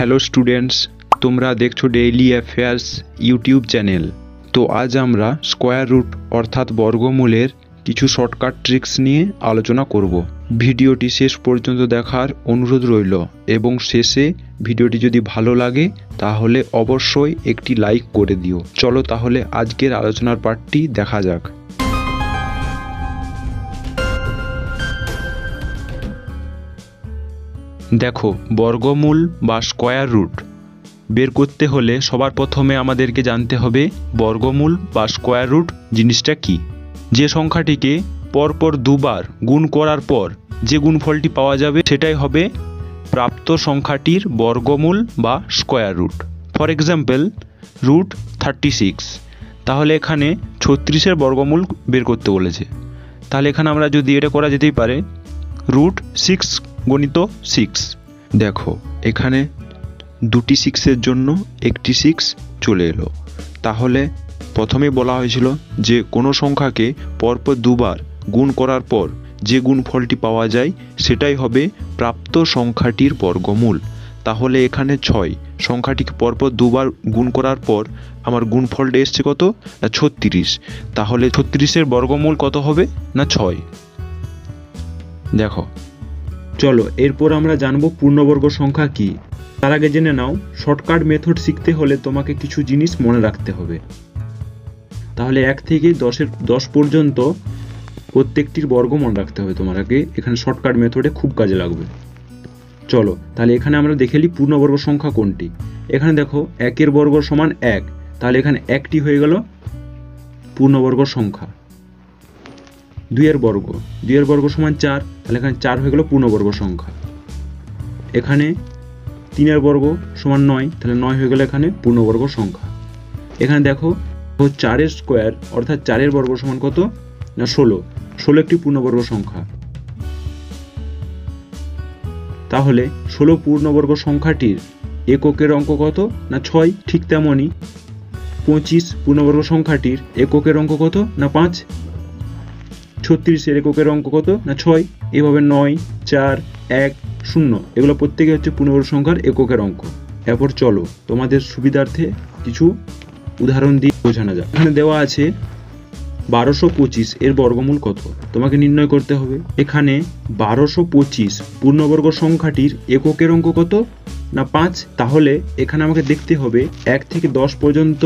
Hello students, তোমরা দেখছো daily affairs YouTube channel. তো আজ আমরা স্কোয়ার রুট অর্থাৎ বর্গমূলের কিছু শর্টকাট ট্রিক্স নিয়ে আলোচনা করব। ভিডিওটি শেষ পর্যন্ত দেখার অনুরোধ রইল এবং শেষে ভিডিওটি যদি ভালো লাগে তাহলে অবশ্যই একটি লাইক করে দিও। চলো তাহলে আজকের আলোচনার পার্টটি দেখা যাক। দেখো, বর্গমূল বা স্কোয়ার রুট বের করতে হলে সবার প্রথমে আমাদেরকে জানতে হবে বর্গমূল বা স্কোয়ার রুট জিনিসটা কি। যে সংখ্যাটিকে পরপর দুবার গুণ করার পর যে গুণফলটি পাওয়া যাবে সেটাই হবে প্রাপ্ত সংখ্যাটির বর্গমূল বা square root. For example root 36, তাহলে এখানে 36-এর বর্গমূল বের করতে বলেছে। তাহলে এখানে আমরা যদি এটা করা যেতেই পারে রুট 6 গণিত 6। দেখো এখানে দুটি 6-এর জন্য একটি 6 চলে এলো। তাহলে প্রথমে বলা হয়েছিল যে কোনো সংখ্যাকে পরপর দুবার গুণ করার পর যে গুণফলটি পাওয়া যায় সেটাই হবে প্রাপ্ত সংখ্যাটির বর্গমূল। তাহলে এখানে 6 সংখ্যাটিকে পরপর দুবার গুণ করার পর আমার গুণফলটা এসছে কত না 36। তাহলে 36-এর বর্গমূল কত হবে না 6। দেখো চলো এরপর আমরা জানবো পূর্ণবর্গ সংখ্যা কি। তার আগে জেনে নাও শর্টকাট মেথড শিখতে হলে তোমাকে কিছু জিনিস মনে রাখতে হবে। তাহলে 1 থেকে 10 পর্যন্ত প্রত্যেকটির বর্গ মনে রাখতে হবে তোমার আগে। এখানে শর্টকাট মেথডে খুব কাজে লাগবে। চলো তাহলে এখানে আমরা দেখে নিই পূর্ণবর্গ সংখ্যা কোনটি। এখানে দেখো 1-এর বর্গ সমান 1, তাহলে এখানে 1টি হয়ে গেল পূর্ণবর্গ সংখ্যা। 2-এর বর্গ সমান 4, তাহলে এখানে 4 হয়ে গেল পূর্ণবর্গ সংখ্যা। এখানে 3-এর বর্গ সমান 9, তাহলে 9 হয়ে গেল এখানে পূর্ণবর্গ সংখ্যা। এখানে দেখো 4-এর স্কোয়ার অর্থাৎ 4-এর বর্গ সমান কত না 16 একটি পূর্ণবর্গ সংখ্যা। তাহলে 16 পূর্ণবর্গ সংখ্যাটির এককের অঙ্ক কত না 6। ঠিক তেমনই 25 পূর্ণবর্গ সংখ্যাটির এককের অঙ্ক কত না 5। 36-এর এককের অঙ্ক কত না 6। এভাবে 9, 4, 1, 0 এগুলো প্রত্যেকে হচ্ছে পূর্ণবর্গ সংখ্যার এককের অঙ্ক। এরপর চলো তোমাদের সুবিধার্থে কিছু উদাহরণ দিয়ে বোঝানো যাক। এখানে দেওয়া আছে 1225 এর বর্গমূল কত তোমাকে নির্ণয় করতে হবে। এখানে 1225 পূর্ণবর্গ সংখ্যাটির এককের অঙ্ক কত না 5। তাহলে এখানে আমাকে দেখতে হবে 1 থেকে 10 পর্যন্ত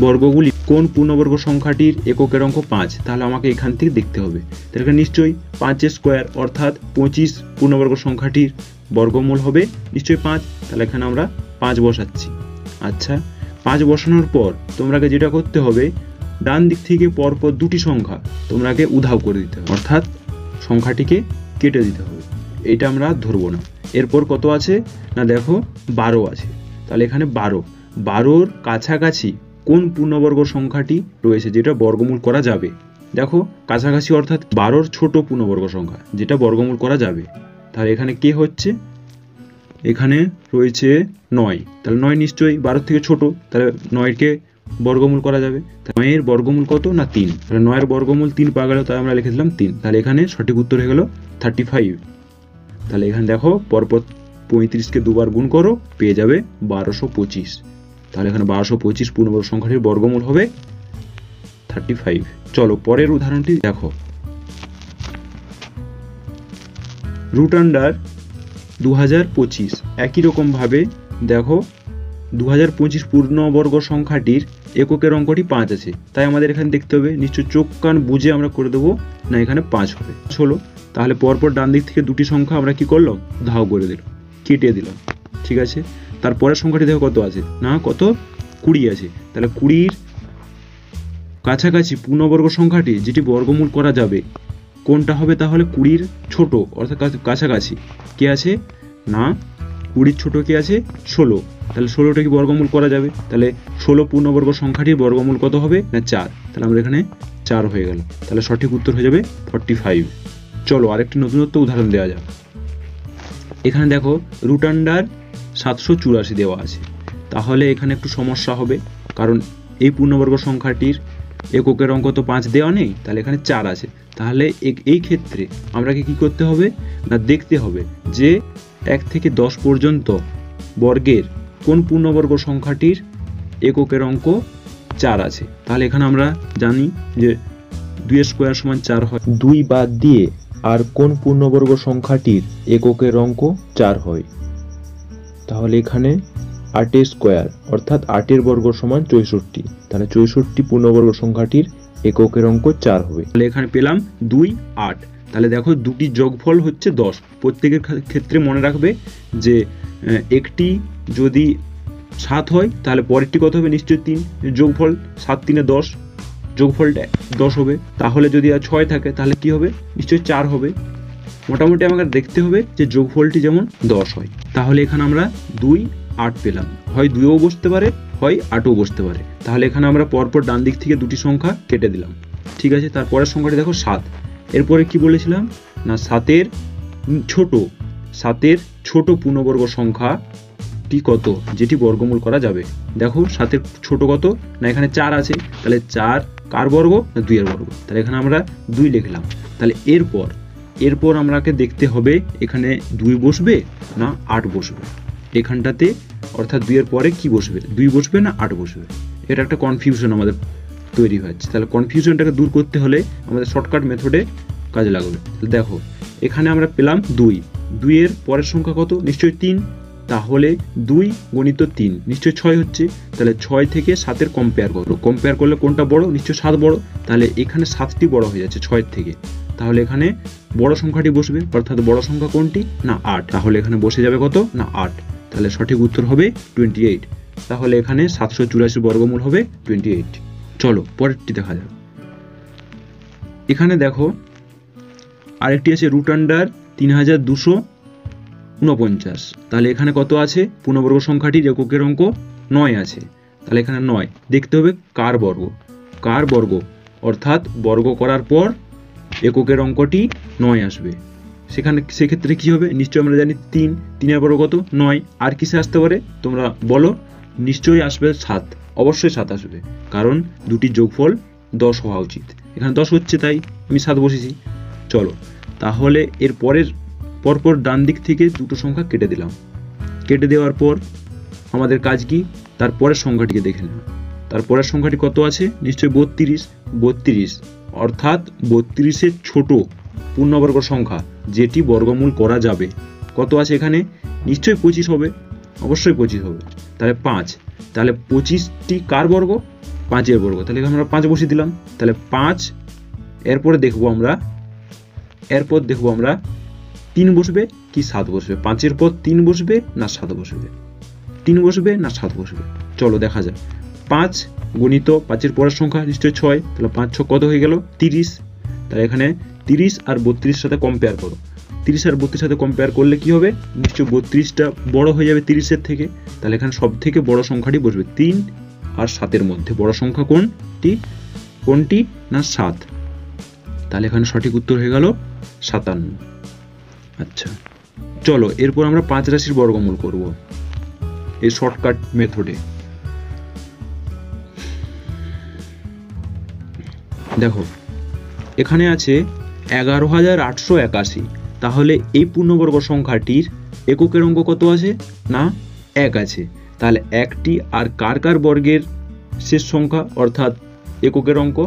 বর্গগুলি কোন পূর্ণবর্গ সংখ্যাটির এককের অঙ্ক 5। তাহলে আমাকে এখান থেকে দেখতে হবে। তাহলে নিশ্চয়ই 5-এর স্কোয়ার অর্থাৎ 25 পূর্ণবর্গ সংখ্যাটির বর্গমূল হবে নিশ্চয়ই 5। তাহলে এখানে আমরা 5 বসাচ্ছি। আচ্ছা, 5 বসানোর পর তোমরাকে যেটা করতে হবে ডান দিক থেকে পরপর দুটি সংখ্যা তোমরাকে উধাও করে দিতে হবে, অর্থাৎ সংখ্যাটিকে কেটে দিতে হবে। এটা আমরা ধরবো না। এরপর কত আছে না দেখো 12 আছে। তাহলে এখানে 12-র কাছাকাছি কোন পূর্ণবর্গ সংখ্যাটি রয়েছে যেটা বর্গমূল করা যাবে। দেখো কাছাকাছি অর্থাৎ 12-র ছোট পূর্ণবর্গ সংখ্যা যেটা বর্গমূল করা যাবে। তাহলে এখানে কে হচ্ছে এখানে রয়েছে 9। তাহলে 9 নিশ্চয়ই 12 থেকে ছোট, তাহলে 9কে বর্গমূল করা যাবে। 9-এর বর্গমূল কত না 3। তাহলে 9-এর বর্গমূল 3 পাওয়া গেল, তাই আমরা লিখে দিলাম 3। তাহলে এখানে সঠিক উত্তর হয়ে গেল 35। তাহলে এখানে দেখো পরপর 35-কে দুবার গুণ করো পেয়ে যাবে 1225। তাহলে এখানে 1225 পূর্ণবর্গ সংখ্যাটির বর্গমূল হবে 35। চলো পরের উদাহরণটি দেখো। রুট আন্ডার 2025 একই রকম ভাবে দেখো 2025 পূর্ণবর্গ সংখ্যাটির এককের অঙ্কটি 5 আছে। তাই আমাদের এখানে দেখতে হবে নিশ্চয় চোখ কান বুঝে আমরা করে দেবো না এখানে 5 হবে। চলো তাহলে পরপর ডান দিক থেকে দুটি সংখ্যা আমরা কি করলাম ধাও করে দিলাম, কেটে দিলাম। ঠিক আছে, তারপরের সংখ্যাটি দেখো কত আছে না কত 20 আছে। তাহলে 20-র কাছাকাছি পূর্ণবর্গ সংখ্যাটি যেটি বর্গমূল করা যাবে কোনটা হবে। তাহলে 20-র ছোট অর্থাৎ কাছাকাছি কে আছে না 20-র ছোট কে আছে 16। তাহলে 16টা কি বর্গমূল করা যাবে। তাহলে 16 পূর্ণবর্গ সংখ্যাটির বর্গমূল কত হবে না 4। তাহলে আমরা এখানে 4 হয়ে গেল। তাহলে সঠিক উত্তর হয়ে যাবে 45। চলো আরেকটি নতুনত্ব উদাহরণ দেওয়া যাক। এখানে দেখো রুট আন্ডার 784 দেওয়া আছে। তাহলে এখানে একটু সমস্যা হবে, কারণ এই পূর্ণবর্গ সংখ্যাটির এককের অঙ্ক তো 5 দেওয়া নেই, তাহলে এখানে 4 আছে। তাহলে এই ক্ষেত্রে আমরা কি করতে হবে না দেখতে হবে যে 1 থেকে 10 পর্যন্ত বর্গের কোন পূর্ণবর্গ সংখ্যাটির এককের অঙ্ক 4 আছে। তাহলে এখানে আমরা জানি যে 2 স্কয়ার সমান 4 হয়। 2 বাদ দিয়ে আর কোন পূর্ণবর্গ সংখ্যাটির এককের অঙ্ক 4 হয়। তাহলে এখানে 8 স্কয়ার অর্থাৎ 8 এর বর্গ সমান 64। তাহলে 64 পূর্ণবর্গ সংখ্যাটির এককের অঙ্ক 4 হবে। তাহলে এখানে পেলাম 2 8। তাহলে দেখো দুটি যোগফল হচ্ছে 10। প্রত্যেকের ক্ষেত্রে মনে রাখবে যে একটি যদি 7 হয় তাহলে পরেরটি কত হবে, নিশ্চয়ই 3। যোগফল 7 3 10, যোগফলটা 10 হবে। তাহলে যদি আর 6 থাকে তাহলে কি হবে, নিশ্চয়ই 4 হবে। মোটামুটি আমাকে দেখতে হবে যে যোগফলটি যেমন 10 হয়। তাহলে এখানে আমরা 2 8 পেলাম। হয় 2ও বসতে পারে, হয় 8ও বসতে পারে। তাহলে এখানে আমরা পরপর ডান দিক থেকে দুটি সংখ্যা কেটে দিলাম। ঠিক আছে, তারপরের সংখ্যাটি দেখো 7। এরপরে কি বলেছিলাম না 7 এর ছোট পূর্ণবর্গ সংখ্যাটি কত যেটি বর্গমূল করা যাবে। দেখো 7 এর ছোট কত না, এখানে 4 আছে। তাহলে 4 কার বর্গ না 2 এর বর্গ। তাহলে এখানে আমরা 2 লিখলাম। তাহলে এরপর আমাকে দেখতে হবে এখানে 2 বসবে না 8 বসবে এখানটাতে, অর্থাৎ 2 এর পরে কি বসবে, 2 বসবে না 8 বসবে। এটা একটা কনফিউশন আমাদের তৈরি হচ্ছে। তাহলে কনফিউশনটাকে দূর করতে হলে আমাদের শর্টকাট মেথডে কাজে লাগবে। দেখো এখানে আমরা পেলাম 2 এর পরের সংখ্যা কত, নিশ্চয়ই 3। তাহলে 2 গুণিত 3 নিশ্চয়ই 6 হচ্ছে। তাহলে 6 থেকে 7 এর কম্পেয়ার করো, কম্পেয়ার করলে কোনটা বড়, নিশ্চয়ই 7 বড়। তাহলে এখানে 7টি বড় হয়ে যাচ্ছে 6 থেকে। তাহলে এখানে বড় সংখ্যাটি বসবে, অর্থাৎ বড় সংখ্যা কোনটি না 8। তাহলে এখানে বসে যাবে কত না 8। তাহলে সঠিক উত্তর হবে 28। তাহলে এখানে 784 বর্গমূল হবে 28। চলো পরেরটি দেখা যাক। এখানে দেখো আরেকটি আছে √3249। তাহলে এখানে কত আছে, পূর্ণবর্গ সংখ্যাটির এককের অঙ্ক 9 আছে। তাহলে এখানে 9 দেখতে হবে কার বর্গ, অর্থাৎ বর্গ করার পর এককের অঙ্কটি 9 আসবে। সেক্ষেত্রে কি হবে, নিশ্চয়ই আমরা জানি 3 এর বর্গ কত 9। আর কিসে আসতে পারে তোমরা বলো, নিশ্চয়ই আসবে 7, অবশ্যই 7 আসবে, কারণ দুটি যোগফল 10 হওয়া উচিত। এখানে 10 হচ্ছে তাই আমি 7 বসেছি। চলো তাহলে এর পরপর ডান দিক থেকে দুটো সংখ্যা কেটে দিলাম। কেটে দেওয়ার পর আমাদের কাজ কি, তারপরের সংখ্যাটিকে দেখে নেব। তারপরের সংখ্যাটি কত আছে, নিশ্চয়ই 32, অর্থাৎ 32 এর ছোট পূর্ণবর্গ সংখ্যা যেটি বর্গমূল করা যাবে কত আছে এখানে, নিশ্চয়ই 25 হবে, অবশ্যই 25 হবে। তাহলে 5, তাহলে 25টি কার বর্গ, 5 এর বর্গ। তাহলে আমরা 5 বসিয়ে দিলাম। তাহলে 5 এরপরে দেখবো আমরা 3 বসবে কি 7 বসবে। 5 এর পর 3 বসবে না 7 বসবে, 3 বসবে না 7 বসবে। চলো দেখা যাক। 5 গুণিত 5 এর পরের সংখ্যা নিশ্চয়ই 6। তাহলে 5 6 কত হয়ে গেল 30। তাহলে এখানে 30 আর 32 সাথে কম্পেয়ার করো। 30 আর 32 সাথে কম্পেয়ার করলে কি হবে, নিশ্চয়ই 32টা বড় হয়ে যাবে 30 এর থেকে। তাহলে এখানে সব থেকে বড় সংখ্যাটি বসবে 3 আর 7 এর মধ্যে বড় সংখ্যা কোনটি না 7। তাহলে এখানে সঠিক উত্তর হয়ে গেল 57। আচ্ছা চলো এরপর আমরা 5 রাশির বর্গমূল করব এই শর্টকাট মেথডে। দেখো এখানে আছে 11,881। তাহলে এই পূর্ণবর্গ সংখ্যাটির এককের অঙ্ক কত আছে না 1 আছে। তাহলে একটি আর কার বর্গের শেষ সংখ্যা অর্থাৎ এককের অঙ্ক,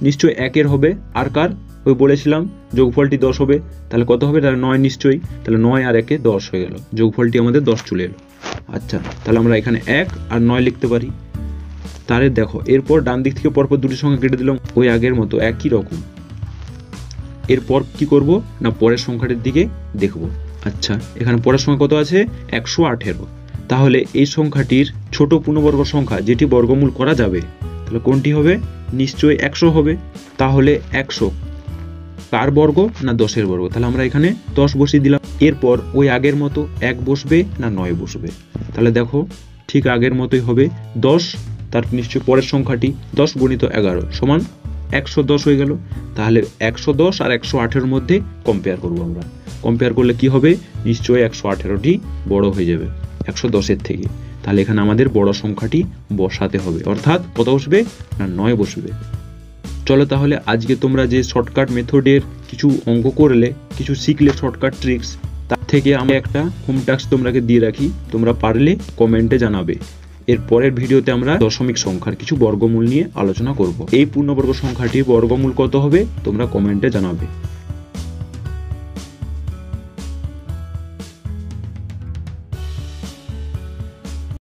নিশ্চয়ই 1 এর হবে। আর কার ওই বলেছিলাম যোগফলটি 10 হবে। তাহলে কত হবে, তাহলে 9 নিশ্চয়ই। তাহলে 9 আর 1 10 হয়ে গেল, যোগফলটি আমাদের 10 চলে এলো। আচ্ছা তাহলে আমরা এখানে 1 আর 9 লিখতে পারি। তাহলে দেখো এরপর ডান দিক থেকে পরপর দুটি সংখ্যা কেটে দিলাম ওই আগের মতো একই রকম। এরপর কি করব না পরের সংখ্যাটির দিকে দেখব। আচ্ছা এখানে পরের সংখ্যা কত আছে 118। তাহলে এই সংখ্যাটির ছোট পূর্ণবর্গ সংখ্যা যেটি বর্গমূল করা যাবে তাহলে কোনটি হবে, নিশ্চয়ই 100 হবে। তাহলে 100 কার বর্গ না 10 এর বর্গ। তাহলে আমরা এখানে 10 বসিয়ে দিলাম। এরপর ওই আগের মতো 1 বসবে না 9 বসবে। তাহলে দেখো ঠিক আগের মতোই হবে 10, তার নিশ্চয়ই পরের সংখ্যাটি 10 গুণিত 11 সমান 110 হয়ে গেল। তাহলে 110 আর 118 মধ্যে কম্পেয়ার করব আমরা। কম্পেয়ার করলে কি হবে, নিশ্চয়ই 118টি বড় হয়ে যাবে 110 এর থেকে। তাহলে এখানে আমাদের বড় সংখ্যাটি বসাতে হবে, অর্থাৎ কত বসবে না 9 বসবে। চলো তাহলে আজকে তোমরা যে শর্টকাট মেথডের কিছু অঙ্ক করলে, কিছু শিখলে শর্টকাট ট্রিক্স, তার থেকে আমি একটা হোম টাস্ক তোমরাকে দিয়ে রাখি, তোমরা পারলে কমেন্টে জানাবে। এর পরের ভিডিওতে আমরা দশমিক সংখ্যার কিছু বর্গমূল নিয়ে আলোচনা করব। এই পূর্ণবর্গ সংখ্যাটির বর্গমূল কত হবে তোমরা কমেন্টে জানাবে।